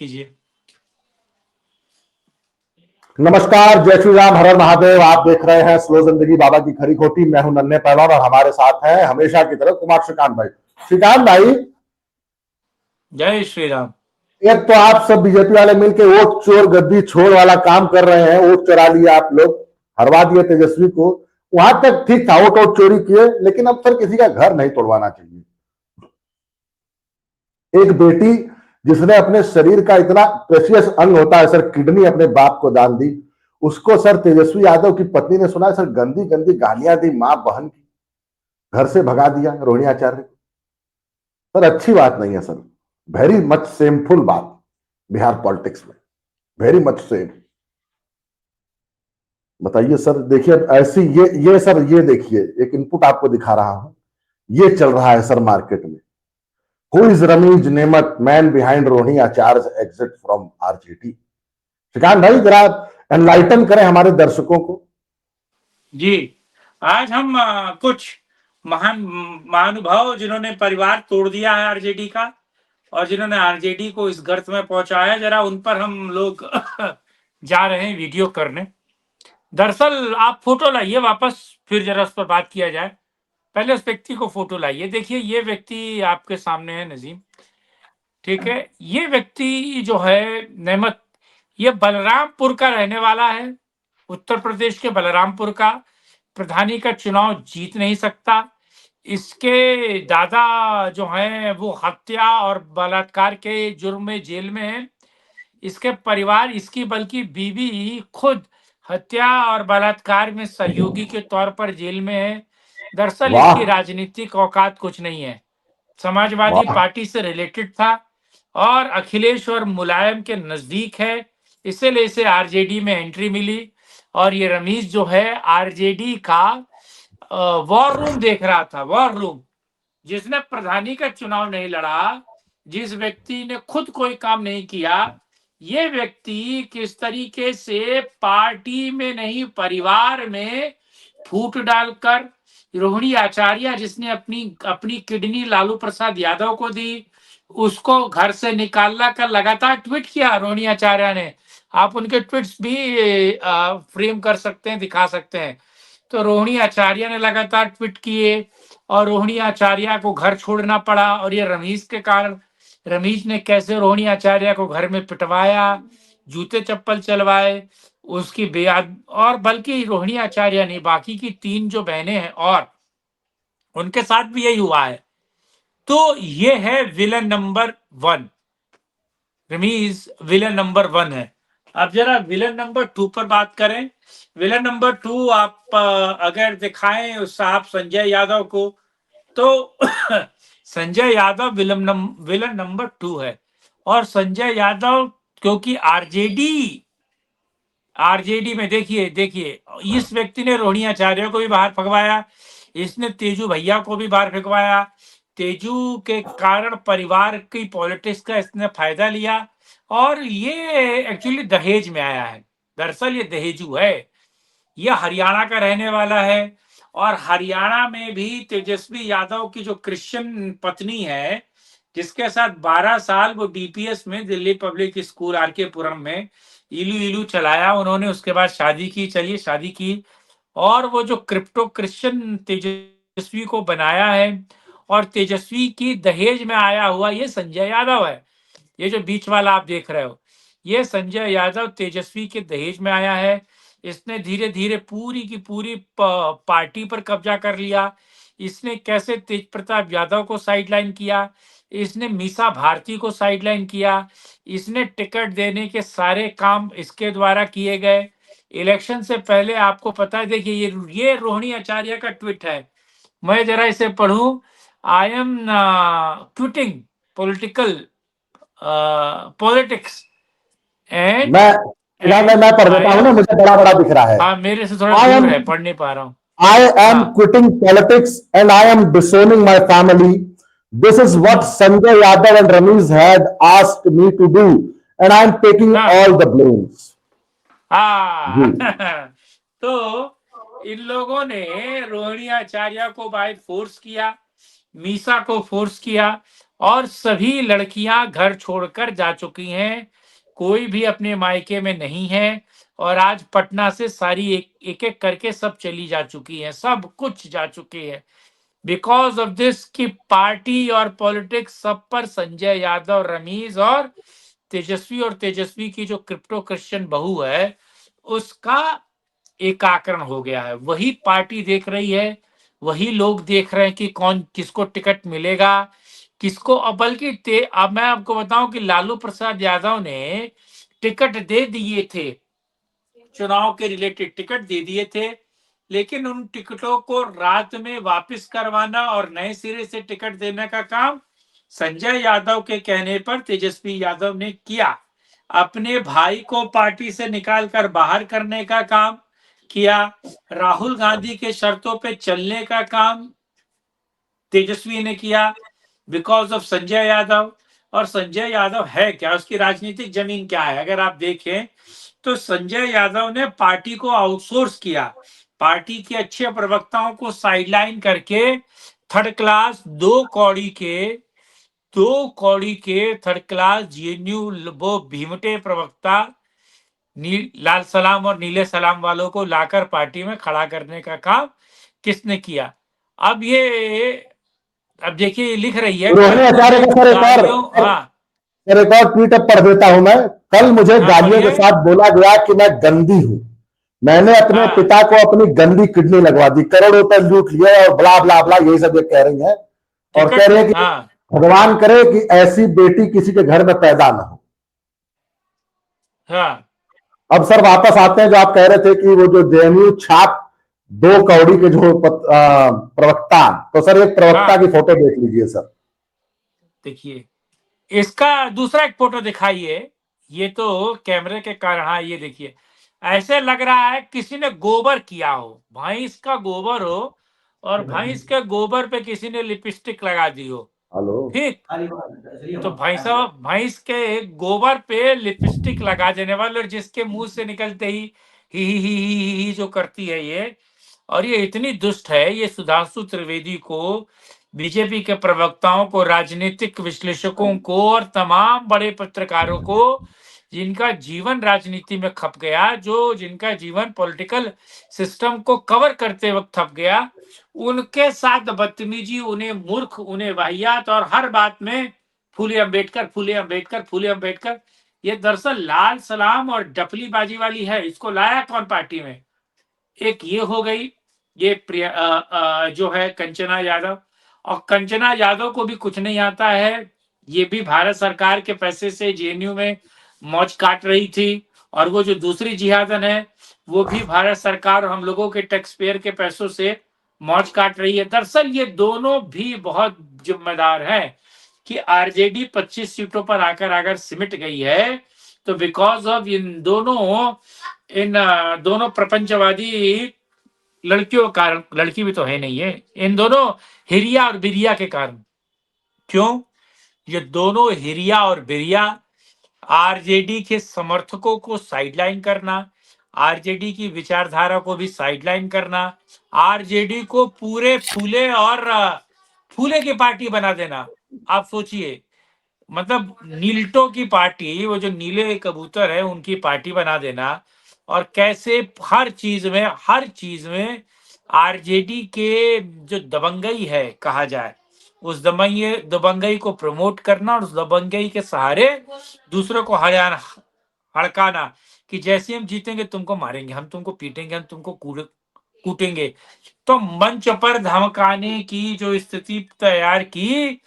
कीजिए। नमस्कार, जय श्री राम, हर हर महादेव। आप देख रहे हैं स्लो जिंदगी बाबा की खरी खोटी। मैं हूं नन्हे पहलवान और हमारे साथ है हमेशा की तरह कुमार श्रीकांत भाई। श्रीकांत भाई, जय श्री राम। एक तो आप सब बीजेपी वाले मिलके वोट चोर गद्दी छोड़ वाला काम कर रहे हैं। वोट चुरा लिया आप लोग, हरवा दिए तेजस्वी को। वहां तक ठीक था, वोट चोरी किए, लेकिन अब सर किसी का घर नहीं तोड़वाना चाहिए। एक बेटी जिसने अपने शरीर का इतना प्रेशियस अंग होता है सर, किडनी, अपने बाप को दान दी, उसको सर तेजस्वी यादव की पत्नी ने सुना है सर गंदी गंदी गालियां दी मां बहन की, घर से भगा दिया रोहिणी आचार्य को। सर अच्छी बात नहीं है सर, वेरी मच सेमफुल बात बिहार पॉलिटिक्स में, वेरी मच सेम। बताइए सर, देखिए ऐसी ये सर, ये देखिए एक इनपुट आपको दिखा रहा हूं, ये चल रहा है सर मार्केट में। Who is Ramesh Nemat, man behind Rohini Acharya's exit from RJD? Shrikant भाई जरा एनलाइटन करें हमारे दर्शकों को। जी, आज हम कुछ महान महानुभाव जिन्होंने परिवार तोड़ दिया है आरजेडी का और जिन्होंने आरजेडी को इस गर्त में पहुंचाया, जरा उन पर हम लोग जा रहे हैं वीडियो करने। दरअसल आप फोटो लाइए वापस, फिर जरा उस पर बात किया जाए। पहले उस व्यक्ति को फोटो लाइए। देखिए ये व्यक्ति आपके सामने है, नजीम, ठीक है। ये व्यक्ति जो है नेमत, ये बलरामपुर का रहने वाला है, उत्तर प्रदेश के बलरामपुर का। प्रधानी का चुनाव जीत नहीं सकता। इसके दादा जो हैं वो हत्या और बलात्कार के जुर्म में जेल में है। इसके परिवार, इसकी बल्कि बीवी खुद हत्या और बलात्कार में सहयोगी के तौर पर जेल में है। दरअसल इसकी राजनीतिक औकात कुछ नहीं है। समाजवादी पार्टी से रिलेटेड था और अखिलेश और मुलायम के नजदीक है, इसीलिए इसे आरजेडी में एंट्री मिली। और ये रमीज जो है आरजेडी का वॉर रूम देख रहा था, वॉर रूम। जिसने प्रधानी का चुनाव नहीं लड़ा, जिस व्यक्ति ने खुद कोई काम नहीं किया, ये व्यक्ति किस तरीके से पार्टी में नहीं परिवार में फूट डालकर, रोहिणी आचार्य जिसने अपनी अपनी किडनी लालू प्रसाद यादव को दी, उसको घर से निकालना कर लगातार ट्वीट किया रोहिणी आचार्य ने। आप उनके ट्वीट्स भी फ्रेम कर सकते हैं, दिखा सकते हैं। तो रोहिणी आचार्य ने लगातार ट्वीट किए और रोहिणी आचार्य को घर छोड़ना पड़ा। और ये रमीज के कारण, रमीज ने कैसे रोहिणी आचार्य को घर में पिटवाया, जूते चप्पल चलवाए, उसकी बेयाद। और बल्कि रोहिणी आचार्य नहीं, बाकी की 3 जो बहनें हैं और उनके साथ भी यही हुआ है। तो ये है villain number 1, Rameez villain number 1 है। अब जरा विलन नंबर 2 पर बात करें। विलन नंबर 2 आप अगर दिखाएं उस साहब संजय यादव को, तो संजय यादव विलन नंबर 2 है। और संजय यादव क्योंकि आरजेडी में देखिए इस व्यक्ति ने रोहिणी आचार्य को भी बाहर फंकवाया, इसने तेजू भैया को भी बाहर फेंकवाया। तेजू के कारण परिवार की पॉलिटिक्स का इसने फायदा लिया और ये एक्चुअली दहेज में आया है। दरअसल ये दहेजू है, ये हरियाणा का रहने वाला है। और हरियाणा में भी तेजस्वी यादव की जो क्रिश्चियन पत्नी है, जिसके साथ 12 साल वो डीपीएस में, दिल्ली पब्लिक स्कूल आरके पुरम में इलू इलू चलाया उन्होंने, उसके बाद शादी की, चलिए शादी की। और वो जो क्रिप्टो क्रिश्चियन तेजस्वी को बनाया है और तेजस्वी की दहेज में आया हुआ ये संजय यादव है। ये जो बीच वाला आप देख रहे हो, ये संजय यादव तेजस्वी के दहेज में आया है। इसने धीरे धीरे पूरी की पूरी पार्टी पर कब्जा कर लिया। इसने कैसे तेज प्रताप यादव को साइडलाइन किया, इसने मीसा भारती को साइडलाइन किया, इसने टिकट देने के सारे काम इसके द्वारा किए गए। इलेक्शन से पहले आपको पता है, देखिए ये रोहिणी आचार्य का ट्वीट है, मैं जरा इसे पढ़ूं। I am tweeting political politics and मैं पढ़ देता हूं ना, मुझे बड़ा बड़ा दिख रहा है। हाँ, मेरे से थोड़ा दूर है, पढ़ नहीं पा रहा हूँ। I am quitting politics and I am disowning my family. This is what Sanjay Yadav and Ramesh had asked me to do, and I am taking all the blames. तो इन लोगों ने रोहिणी आचार्य को बाय फोर्स किया, मीसा को force किया और सभी लड़कियां घर छोड़कर जा चुकी हैं, कोई भी अपने मायके में नहीं है। और आज पटना से सारी एक एक करके सब चली जा चुकी हैं, सब कुछ जा चुकी है। बिकॉज ऑफ दिस की पार्टी और पॉलिटिक्स सब पर संजय यादव, रमीज और तेजस्वी की जो क्रिप्टो क्रिश्चियन बहू है उसका एकाकरण हो गया है। वही पार्टी देख रही है, वही लोग देख रहे हैं कि कौन किसको टिकट मिलेगा, किसको। अब बल्कि अब मैं आपको बताऊं कि लालू प्रसाद यादव ने टिकट दे दिए थे, चुनाव के रिलेटेड टिकट दे दिए थे, लेकिन उन टिकटों को रात में वापस करवाना और नए सिरे से टिकट देने का काम संजय यादव के कहने पर तेजस्वी यादव ने किया। अपने भाई को पार्टी से निकालकर बाहर करने का काम किया। राहुल गांधी के शर्तों पे चलने का काम तेजस्वी ने किया बिकॉज ऑफ संजय यादव। और संजय यादव है क्या, उसकी राजनीतिक जमीन क्या है, अगर आप देखें तो संजय यादव ने पार्टी को आउटसोर्स किया, पार्टी के अच्छे प्रवक्ताओं को साइडलाइन करके थर्ड क्लास दो कौड़ी के थर्ड क्लास जेएनयू वो भीमटे प्रवक्ता लाल सलाम और नीले सलाम वालों को लाकर पार्टी में खड़ा करने का काम किसने किया। अब देखिए लिख रही है रोहिणी आचार्य का सर हाँ एक और ट्वीट अब पढ़ देता हूं मैं। कल मुझे हाँ गालियों के बोलिए। साथ बोला गया कि मैं गंदी हूं। मैंने अपने हाँ पिता को अपनी गंदी किडनी लगवा दी, करोड़ों रुपए लूट लिए और ब्ला ब्ला ब्ला यही सब ये कह रही हैं। और कह टिकट रहे हैं कि हाँ भगवान करे कि ऐसी बेटी किसी के घर में पैदा ना हो। हाँ अब सर वापस आते हैं जो आप कह रहे थे कि वो जो जेएनयू छाप 2 कौड़ी के जो प्रवक्ता, तो सर एक प्रवक्ता हाँ की फोटो देख लीजिए सर। देखिए इसका दूसरा एक फोटो दिखाइए। ये तो कैमरे के कारण, हाँ ये देखिए, ऐसे लग रहा है किसी ने गोबर किया हो, भैंस का गोबर हो और भैंस के गोबर पे किसी ने लिपस्टिक लगा दी हो। हेलो, ठीक, तो भैंस के गोबर पे लिपस्टिक लगा देने वाले और जिसके मुंह से निकलते ही जो करती है ये, और ये इतनी दुष्ट है, ये सुधांशु त्रिवेदी को, बीजेपी के प्रवक्ताओं को, राजनीतिक विश्लेषकों को और तमाम बड़े पत्रकारों को जिनका जीवन राजनीति में खप गया, जो जिनका जीवन पॉलिटिकल सिस्टम को कवर करते वक्त खप गया, उनके साथ बदतमीजी, उन्हें मूर्ख, उन्हें वाहियात और हर बात में फूले अंबेडकर फूले अंबेडकर फूले अंबेडकर। ये दरअसल लाल सलाम और डपलीबाजी वाली है, इसको लाया कौन पार्टी में। एक ये हो गई, ये जो है कंचना यादव, और कंचना यादव को भी कुछ नहीं आता है, ये भी भारत सरकार के पैसे से जेएनयू में मौज काट रही थी। और वो जो दूसरी जिहादन है वो भी भारत सरकार और हम लोगों के टैक्स पेयर के पैसों से मौज काट रही है। दरअसल ये दोनों भी बहुत जिम्मेदार हैं कि आरजेडी 25 सीटों पर आकर अगर सिमट गई है तो बिकॉज ऑफ इन दोनों प्रपंचवादी लड़कियों के कारण, लड़की भी तो है नहीं है, इन दोनों हिरिया और बिरिया के कारण। क्यों? ये दोनों हिरिया और बिरिया आरजेडी के समर्थकों को साइडलाइन करना, आरजेडी की विचारधारा को भी साइडलाइन करना, आरजेडी को पूरे फूले की पार्टी बना देना। आप सोचिए, मतलब नीलटो की पार्टी, वो जो नीले कबूतर है उनकी पार्टी बना देना, और कैसे हर चीज में आरजेडी के जो दबंगई है कहा जाए, उस दबंगई को प्रमोट करना और उस दबंगई के सहारे दूसरों को हड़काना कि जैसे हम जीतेंगे तुमको मारेंगे, हम तुमको पीटेंगे, हम तुमको कूटेंगे। तो मंच पर धमकाने की जो स्थिति तैयार की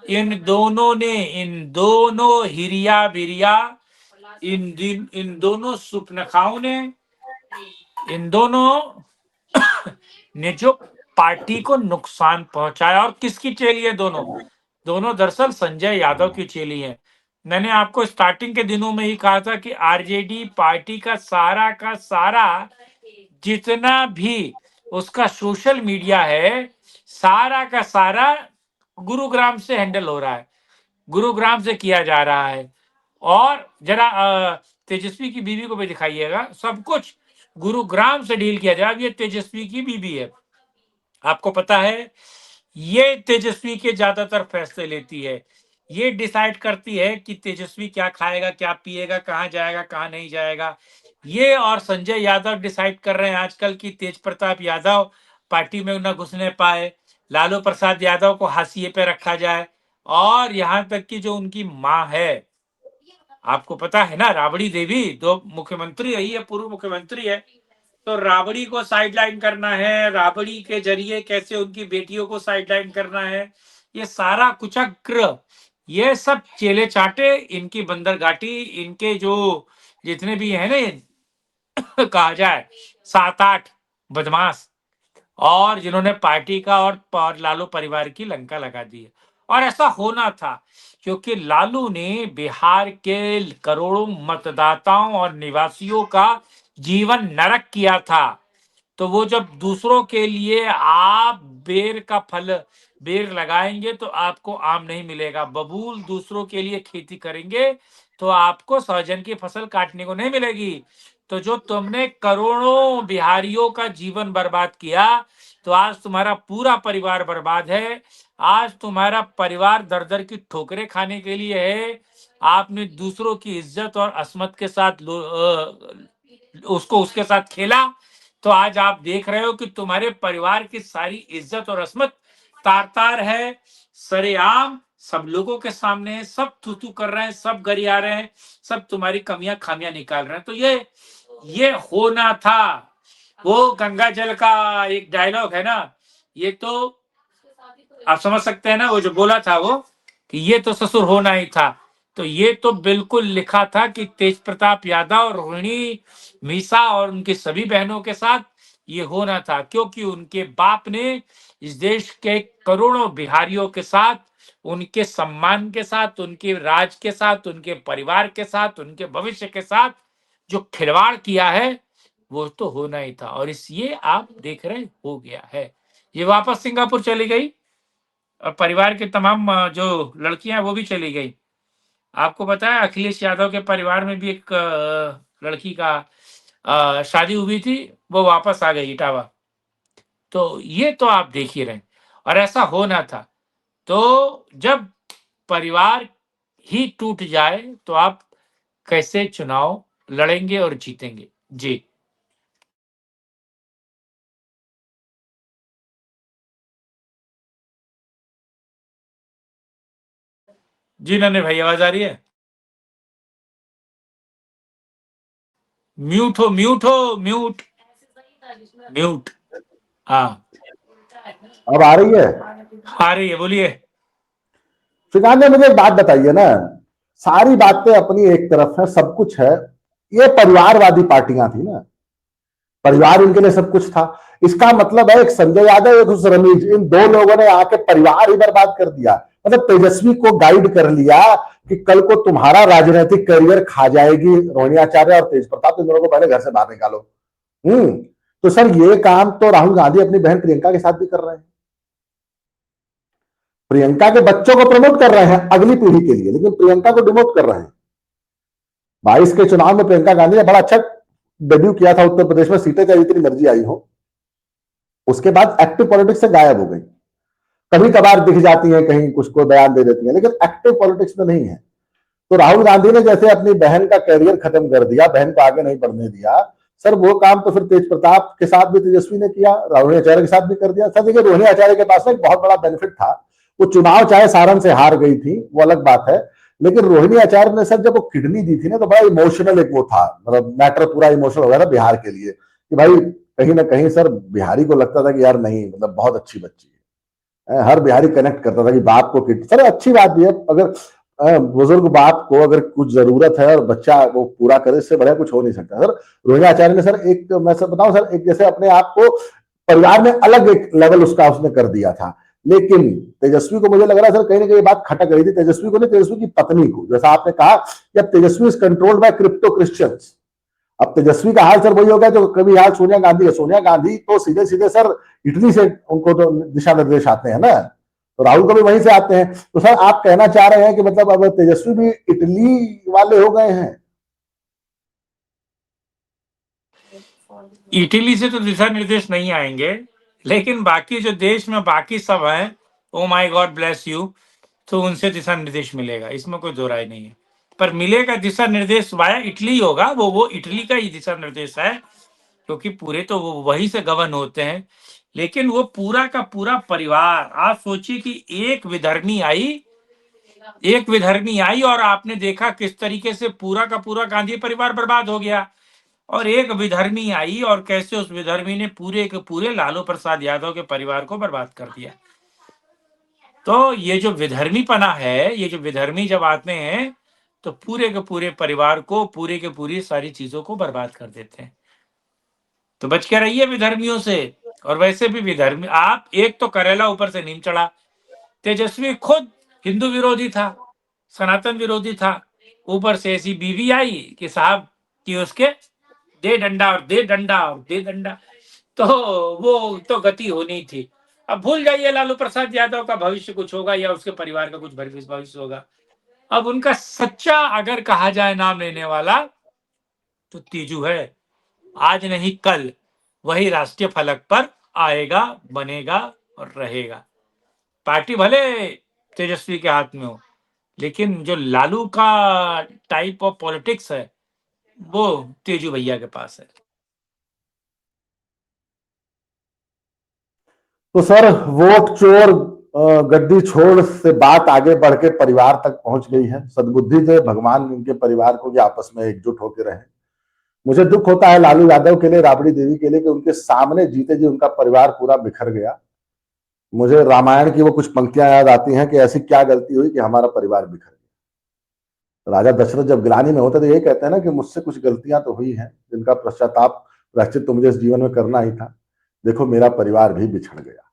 इन दोनों हिरिया बिरिया, इन दोनों सुपनखाओं ने, इन दोनों ने जो पार्टी को नुकसान पहुंचाया। और किसकी चेली है दोनों दरअसल संजय यादव की चेली है। मैंने आपको स्टार्टिंग के दिनों में ही कहा था कि आरजेडी पार्टी का सारा जितना भी उसका सोशल मीडिया है, सारा का सारा गुरुग्राम से हैंडल हो रहा है, गुरुग्राम से किया जा रहा है। और जरा तेजस्वी की बीवी को भी दिखाइएगा, सब कुछ गुरुग्राम से डील किया जाए। अब ये तेजस्वी की बीवी है, आपको पता है, ये तेजस्वी के ज्यादातर फैसले लेती है। ये डिसाइड करती है कि तेजस्वी क्या खाएगा, क्या पिएगा, कहाँ जाएगा, कहाँ नहीं जाएगा। ये और संजय यादव डिसाइड कर रहे हैं आजकल कि तेज प्रताप यादव पार्टी में न घुसने पाए, लालू प्रसाद यादव को हाशिए पे रखा जाए। और यहाँ तक कि जो उनकी माँ है, आपको पता है ना, राबड़ी देवी, दो मुख्यमंत्री रही है, पूर्व मुख्यमंत्री है, तो राबड़ी को साइडलाइन करना है, राबड़ी के जरिए कैसे उनकी बेटियों को साइडलाइन करना है, ये सारा कुचक्र, ये सब चेले चाटे, इनकी बंदरगाटी, इनके जो जितने भी है ना, ये कहा जाए 7-8 बदमाश, और जिन्होंने पार्टी का और लालू परिवार की लंका लगा दी है। और ऐसा होना था क्योंकि लालू ने बिहार के करोड़ों मतदाताओं और निवासियों का जीवन नरक किया था। तो वो जब दूसरों के लिए आप बेर का फल बेर लगाएंगे तो आपको आम नहीं मिलेगा, बबूल दूसरों के लिए खेती करेंगे तो आपको सहजन की फसल काटने को नहीं मिलेगी। तो जो तुमने करोड़ों बिहारियों का जीवन बर्बाद किया, तो आज तुम्हारा पूरा परिवार बर्बाद है। आज तुम्हारा परिवार दर दर की ठोकरें खाने के लिए है। आपने दूसरों की इज्जत और असमत के साथ उसको उसके साथ खेला, तो आज आप देख रहे हो कि तुम्हारे परिवार की सारी इज्जत और असमत तार तार है, सरेआम सब लोगों के सामने, सब थू कर रहे हैं, सब गरिया रहे हैं, सब तुम्हारी कमियां खामियां निकाल रहे हैं। तो ये होना था। वो गंगा जल का एक डायलॉग है ना, ये तो आप समझ सकते हैं ना, वो जो बोला था वो कि ये तो ससुर होना ही था। तो ये तो बिल्कुल लिखा था कि तेज प्रताप यादव, रोहिणी मीसा और उनकी सभी बहनों के साथ ये होना था, क्योंकि उनके बाप ने इस देश के करोड़ों बिहारियों के साथ, उनके सम्मान के साथ, उनके राज के साथ, उनके परिवार के साथ, उनके भविष्य के साथ जो खिलवाड़ किया है, वो तो होना ही था। और इसलिए आप देख रहे हो गया है। ये वापस सिंगापुर चली गई और परिवार के तमाम जो लड़कियां वो भी चली गई। आपको पता है अखिलेश यादव के परिवार में भी एक लड़की का शादी हुई थी, वो वापस आ गई इटावा। तो ये तो आप देख ही रहे, और ऐसा होना था। तो जब परिवार ही टूट जाए तो आप कैसे चुनाव लड़ेंगे और जीतेंगे? जी जी, नन्हे भाई आवाज आ रही है? म्यूट हो, म्यूट हो, म्यूट म्यूट। हाँ, अब आ रही है? आ रही है, बोलिए। श्रीकांत ने मुझे एक बात बताइए ना, सारी बातें अपनी एक तरफ है, सब कुछ है, ये परिवारवादी पार्टियां थी ना, परिवार इनके लिए सब कुछ था। इसका मतलब है एक संजय यादव, एक उस रमीज, इन दो लोगों ने आके परिवार ही बर्बाद कर दिया। मतलब तेजस्वी को गाइड कर लिया कि कल को तुम्हारा राजनीतिक करियर खा जाएगी रोहिणी आचार्य और तेज प्रताप, इन दोनों को पहले घर से बाहर निकालो। तो सर ये काम तो राहुल गांधी अपनी बहन प्रियंका के साथ भी कर रहे हैं। प्रियंका के बच्चों को प्रमोट कर रहे हैं अगली पीढ़ी के लिए, लेकिन प्रियंका को डिमोट कर रहे हैं। 22 के चुनाव में प्रियंका गांधी ने बड़ा अच्छा डेब्यू किया था उत्तर प्रदेश में, सीटें चाहे जितनी मर्जी आई हो, उसके बाद एक्टिव पॉलिटिक्स से गायब हो गई। कभी कभार दिख जाती हैं कहीं, कुछ को बयान दे देती हैं, लेकिन एक्टिव पॉलिटिक्स में नहीं है। तो राहुल गांधी ने जैसे अपनी बहन का कैरियर खत्म कर दिया, बहन को आगे नहीं बढ़ने दिया, सर वो काम तो फिर तेज प्रताप के साथ भी तेजस्वी ने किया, रोहिणी आचार्य के साथ भी कर दिया। सर देखिए, रोहिणी आचार्य के पास एक बहुत बड़ा बेनिफिट था, वो चुनाव चाहे सारण से हार गई थी, वो अलग बात है, लेकिन रोहिणी आचार्य ने सर जब वो किडनी दी थी ना, तो बड़ा इमोशनल एक वो था, मतलब मैटर पूरा इमोशनल हो गया था बिहार के लिए, कि भाई कहीं ना कहीं सर बिहारी को लगता था कि यार नहीं, मतलब बहुत अच्छी बच्ची है, हर बिहारी कनेक्ट करता था कि बाप को किडनी, सर अच्छी बात भी है, अगर बुजुर्ग बाप को अगर कुछ जरूरत है और बच्चा वो पूरा करे, इससे बढ़िया कुछ हो नहीं सकता। सर रोहिणी आचार्य ने सर एक, मैं सर बताऊं सर, एक जैसे अपने आप को परिवार में अलग एक लेवल उसका उसने कर दिया था। लेकिन तेजस्वी को मुझे लग रहा है सर कहीं ना कहीं बात खटक रही थी, तेजस्वी को नहीं, तेजस्वी की पत्नी को, जैसा आपने कहा कि अब Tejashwi is controlled by crypto Christians. अब तेजस्वी का हाल सर वही हो गया जो कभी हाल सोनिया गांधी है। सोनिया गांधी तो सीधे सीधे सर इटली से उनको तो दिशा निर्देश आते हैं ना, तो राहुल को भी वहीं से आते हैं। तो सर आप कहना चाह रहे हैं कि मतलब अब तेजस्वी भी इटली वाले हो गए हैं? इटली से तो दिशा निर्देश नहीं आएंगे, लेकिन बाकी जो देश में बाकी सब है, oh my God bless you, तो उनसे दिशा निर्देश मिलेगा, इसमें कोई दो राय नहीं है। पर मिलेगा दिशा निर्देश वाया इटली होगा, वो इटली का ही दिशा निर्देश है, क्योंकि पूरे तो वो वहीं से गवर्न होते हैं। लेकिन वो पूरा का पूरा परिवार, आप सोचिए कि एक विधर्मी आई और आपने देखा किस तरीके से पूरा का पूरा गांधी परिवार बर्बाद हो गया। और एक विधर्मी आई और कैसे उस विधर्मी ने पूरे के पूरे लालू प्रसाद यादव के परिवार को बर्बाद कर दिया। तो ये जो विधर्मीपना है, ये जो विधर्मी जब आते हैं तो पूरे के पूरे परिवार को, पूरे के पूरी सारी चीजों को बर्बाद कर देते हैं। तो बच के रहिए विधर्मियों से। और वैसे भी विधर्मी, आप एक तो करेला ऊपर से नीम चढ़ा, तेजस्वी खुद हिंदू विरोधी था, सनातन विरोधी था, ऊपर से ऐसी बीवी आई कि साहब कि उसके दे डंडा और दे डंडा और दे डंडा, तो वो तो गति होनी थी। अब भूल जाइए लालू प्रसाद यादव का भविष्य कुछ होगा या उसके परिवार का कुछ भविष्य होगा। अब उनका सच्चा अगर कहा जाए नाम लेने वाला तो तेजू है। आज नहीं कल वही राष्ट्रीय फलक पर आएगा, बनेगा और रहेगा। पार्टी भले तेजस्वी के हाथ में हो, लेकिन जो लालू का टाइप ऑफ पॉलिटिक्स है वो तेजू भैया के पास है। तो सर वोट चोर गद्दी छोड़ से बात आगे बढ़ के परिवार तक पहुंच गई है। सद्बुद्धि दे भगवान इनके परिवार को कि आपस में एकजुट होकर रहे। मुझे दुख होता है लालू यादव के लिए, राबड़ी देवी के लिए, कि उनके सामने जीते जी उनका परिवार पूरा बिखर गया। मुझे रामायण की वो कुछ पंक्तियां याद आती हैं कि ऐसी क्या गलती हुई कि हमारा परिवार बिखर गया। राजा दशरथ जब गिलानी में होते तो यही कहते हैं ना कि मुझसे कुछ गलतियां तो हुई हैं जिनका पश्चाताप प्रायश्चित तो मुझे इस जीवन में करना ही था। देखो मेरा परिवार भी बिछड़ गया।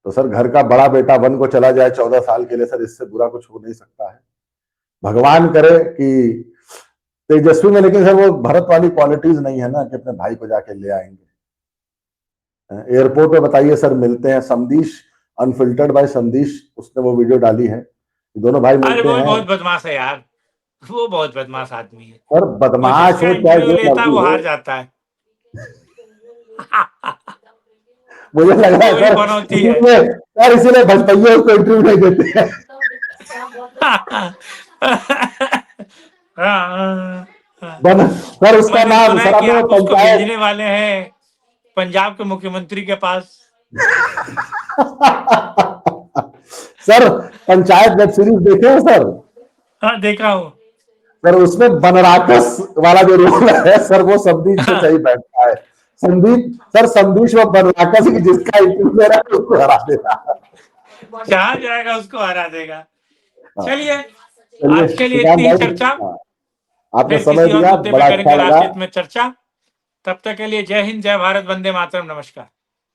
तो सर घर का बड़ा बेटा वन को चला जाए 14 साल के लिए, सर इससे बुरा कुछ हो नहीं सकता है। भगवान करे कि तेजस्वी में, लेकिन सर वो भरत वाली क्वालिटीज नहीं है ना कि अपने भाई को जाके ले आएंगे। एयरपोर्ट पे बताइए सर मिलते हैं, समदीश अनफिल्टर्ड बाय समदीश, उसने वो वीडियो डाली है, दोनों भाई अरे मिलते वो भी हैं। बहुत बदमाश है यार, वो बहुत बदमाश आदमी है। सर वो बदमाश जिसका हो चाहे इंटरव्यू जो लेता है मर्जी वो हो, हार जाता है। मुझे लग रहा है वो भी सर बनौती है। इसीलिए भजपैया उसको इंटरव्यू नहीं देते हैं। सर उसका मैंने नाम, सुना है सर कि आपने वो आप उसको पंचायत भेजने वाले हैं पंजाब के मुख्यमंत्री के पास। सर पंचायत वेब सीरीज देखे हैं सर? हाँ देखा हूँ। सर उसमें बनराकस वाला जो रोल है सर, वो संदीप से सही बैठता है। संदीप वो बनराकस की जिसका इंटरव्यू ले रहा है उसको हरा देगा। जहां जाएगा उसको हरा देगा। चलिए चलिए आज के लिए श्रीकांत इतनी ही भाई, चर्चा, आपने फिर समय किसी और दिया, मुद्दे पे बड़ा अच्छा करेंगे लगा। राष्ट्रहित में चर्चा। तब तक के लिए जय हिंद, जय भारत, वंदे मातरम, नमस्कार।